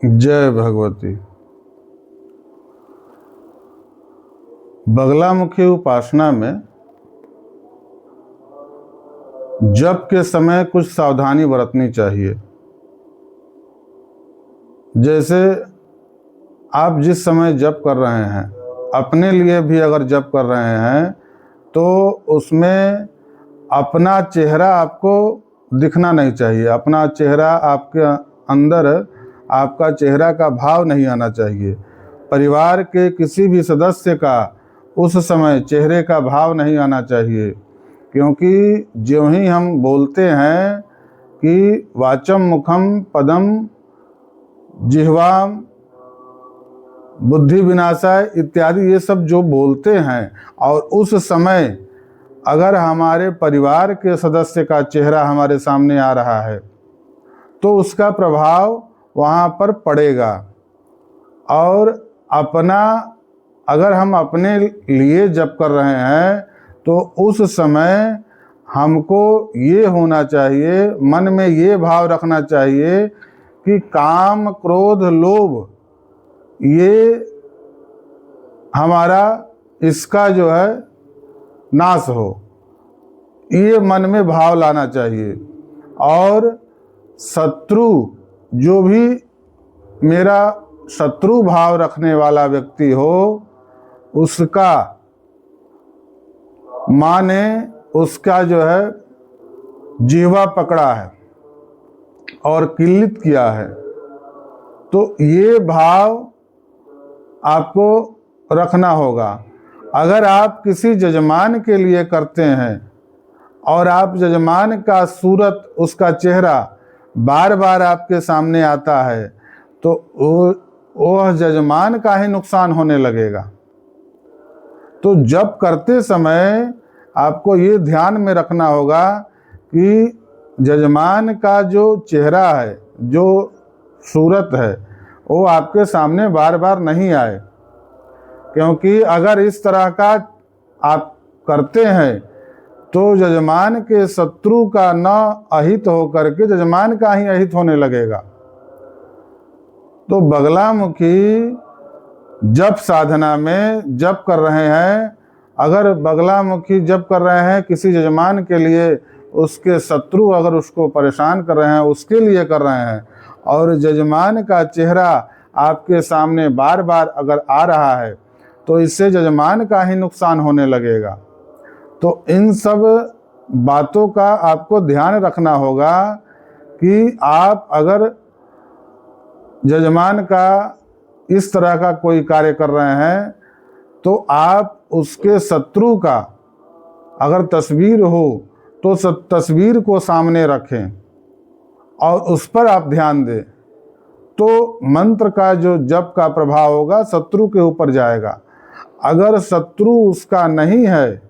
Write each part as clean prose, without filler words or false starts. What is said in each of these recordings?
जय भगवती। बगलामुखी उपासना में जप के समय कुछ सावधानी बरतनी चाहिए। जैसे आप जिस समय जप कर रहे हैं, अपने लिए भी अगर जप कर रहे हैं तो उसमें अपना चेहरा आपको दिखना नहीं चाहिए। अपना चेहरा आपके अंदर, आपका चेहरा का भाव नहीं आना चाहिए। परिवार के किसी भी सदस्य का उस समय चेहरे का भाव नहीं आना चाहिए, क्योंकि ज्यों ही हम बोलते हैं कि वाचम मुखम पदम जिह्वाम बुद्धि विनाशाय इत्यादि, ये सब जो बोलते हैं, और उस समय अगर हमारे परिवार के सदस्य का चेहरा हमारे सामने आ रहा है तो उसका प्रभाव वहाँ पर पड़ेगा। और अगर हम अपने लिए जप कर रहे हैं तो उस समय हमको ये होना चाहिए, मन में ये भाव रखना चाहिए कि काम क्रोध लोभ ये हमारा, इसका जो है नाश हो, ये मन में भाव लाना चाहिए। और शत्रु, जो भी मेरा शत्रु भाव रखने वाला व्यक्ति हो, उसका माँ ने उसका जो है जिह्वा पकड़ा है और किल्लित किया है, तो ये भाव आपको रखना होगा। अगर आप किसी जजमान के लिए करते हैं और आप जजमान का सूरत, उसका चेहरा बार बार आपके सामने आता है, तो वह जजमान का ही नुकसान होने लगेगा। तो जप करते समय आपको ये ध्यान में रखना होगा कि जजमान का जो चेहरा है, जो सूरत है, वो आपके सामने बार बार नहीं आए। क्योंकि अगर इस तरह का आप करते हैं तो जजमान के शत्रु का न अहित होकर के जजमान का ही अहित होने लगेगा। तो बगलामुखी जप साधना में जप कर रहे हैं, अगर बगलामुखी जप कर रहे हैं किसी जजमान के लिए, उसके शत्रु अगर उसको परेशान कर रहे हैं, उसके लिए कर रहे हैं, और जजमान का चेहरा आपके सामने बार बार अगर आ रहा है, तो इससे जजमान का ही नुकसान होने लगेगा। तो इन सब बातों का आपको ध्यान रखना होगा कि आप अगर जजमान का इस तरह का कोई कार्य कर रहे हैं तो आप उसके शत्रु का अगर तस्वीर हो तो तस्वीर को सामने रखें और उस पर आप ध्यान दें, तो मंत्र का जो जप का प्रभाव होगा शत्रु के ऊपर जाएगा। अगर शत्रु उसका नहीं है,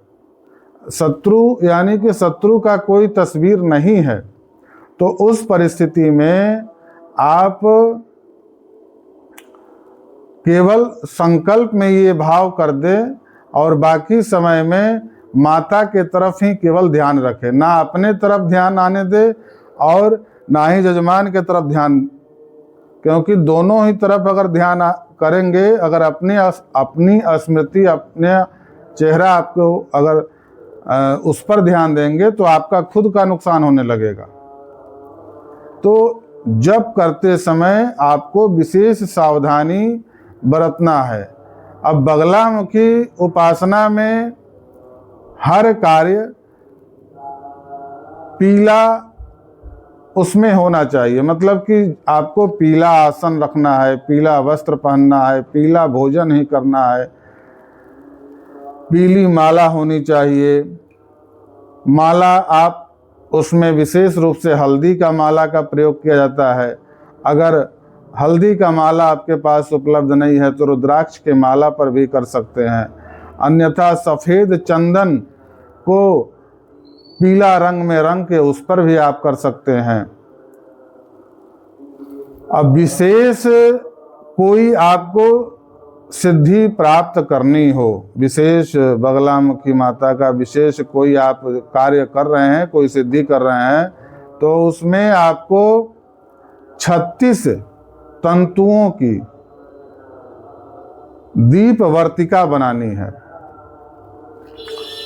शत्रु यानी कि शत्रु का कोई तस्वीर नहीं है, तो उस परिस्थिति में आप केवल संकल्प में ये भाव कर दें और बाकी समय में माता के तरफ ही केवल ध्यान रखें। ना अपने तरफ ध्यान आने दे और ना ही जजमान के तरफ ध्यान, क्योंकि दोनों ही तरफ अगर ध्यान करेंगे, अगर अपनी स्मृति, अपने चेहरा आपको अगर उस पर ध्यान देंगे तो आपका खुद का नुकसान होने लगेगा। तो जप करते समय आपको विशेष सावधानी बरतना है। अब बगलामुखी उपासना में हर कार्य पीला उसमें होना चाहिए, मतलब कि आपको पीला आसन रखना है, पीला वस्त्र पहनना है, पीला भोजन ही करना है, पीली माला होनी चाहिए। माला आप उसमें विशेष रूप से हल्दी का माला का प्रयोग किया जाता है। अगर हल्दी का माला आपके पास उपलब्ध नहीं है तो रुद्राक्ष के माला पर भी कर सकते हैं, अन्यथा सफ़ेद चंदन को पीला रंग में रंग के उस पर भी आप कर सकते हैं। अब विशेष कोई आपको सिद्धि प्राप्त करनी हो, विशेष बगलामुखी माता का विशेष कोई आप कार्य कर रहे हैं, कोई सिद्धि कर रहे हैं, तो उसमें आपको 36 तंतुओं की दीप वर्तिका बनानी है।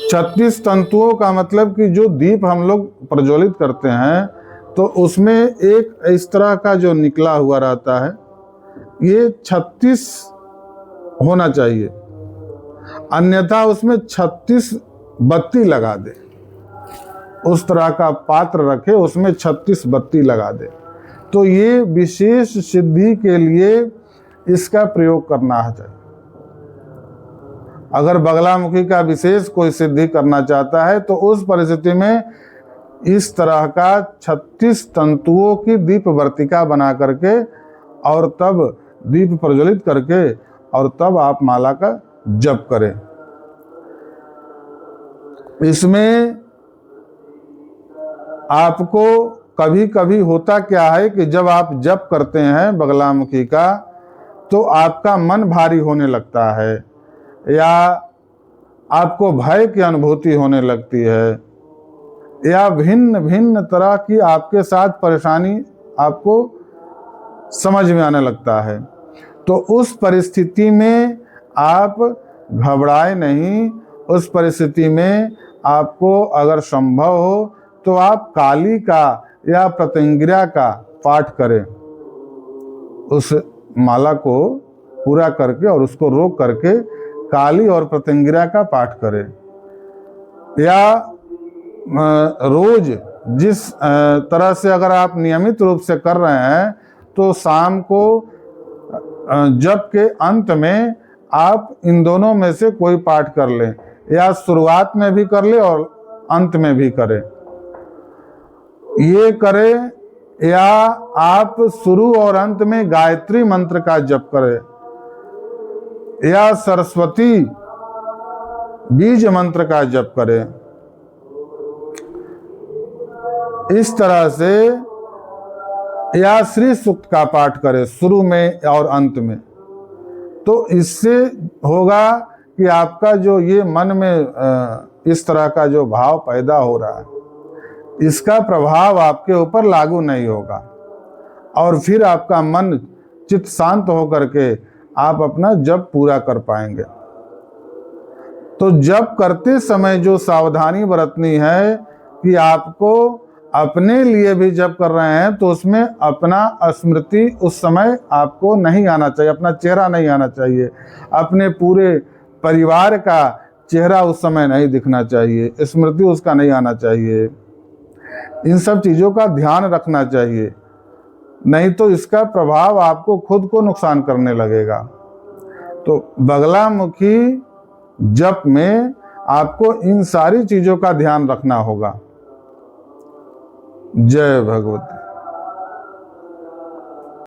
36 तंतुओं का मतलब कि जो दीप हम लोग प्रज्वलित करते हैं तो उसमें एक इस तरह का जो निकला हुआ रहता है, ये 36 होना चाहिए, अन्यथा उसमें 36 बत्ती लगा दे। उस तरह का पात्र रखे, उसमें 36 बत्ती लगा दे। तो ये विशेष सिद्धि के लिए इसका प्रयोग करना चाहिए। अगर बगलामुखी का विशेष कोई सिद्धि करना चाहता है तो उस परिस्थिति में इस तरह का 36 तंतुओं की दीप वर्तिका बना करके और तब दीप प्रज्वलित करके और तब आप माला का जप करें। इसमें आपको कभी कभी होता क्या है कि जब आप जप करते हैं बगलामुखी का तो आपका मन भारी होने लगता है या आपको भय की अनुभूति होने लगती है या भिन्न भिन्न तरह की आपके साथ परेशानी आपको समझ में आने लगता है। तो उस परिस्थिति में आप घबराए नहीं। उस परिस्थिति में आपको अगर संभव हो तो आप काली का या प्रत्यंगिरा का पाठ करें। उस माला को पूरा करके और उसको रोक करके काली और प्रत्यंगिरा का पाठ करें। या रोज जिस तरह से अगर आप नियमित रूप से कर रहे हैं तो शाम को जप के अंत में आप इन दोनों में से कोई पाठ कर लें, या शुरुआत में भी कर ले और अंत में भी करें। ये करें, या आप शुरू और अंत में गायत्री मंत्र का जप करें, या सरस्वती बीज मंत्र का जप करें। इस तरह से, या श्री सूक्त का पाठ करें शुरू में और अंत में। तो इससे होगा कि आपका जो ये मन में इस तरह का जो भाव पैदा हो रहा है, इसका प्रभाव आपके ऊपर लागू नहीं होगा और फिर आपका मन चित्त शांत होकर के आप अपना जप पूरा कर पाएंगे। तो जप करते समय जो सावधानी बरतनी है कि आपको अपने लिए भी जप कर रहे हैं तो उसमें अपना स्मृति उस समय आपको नहीं आना चाहिए, अपना चेहरा नहीं आना चाहिए, अपने पूरे परिवार का चेहरा उस समय नहीं दिखना चाहिए, स्मृति उसका नहीं आना चाहिए। इन सब चीज़ों का ध्यान रखना चाहिए, नहीं तो इसका प्रभाव आपको खुद को नुकसान करने लगेगा। तो बगलामुखी जप में आपको इन सारी चीज़ों का ध्यान रखना होगा। जय भगवती।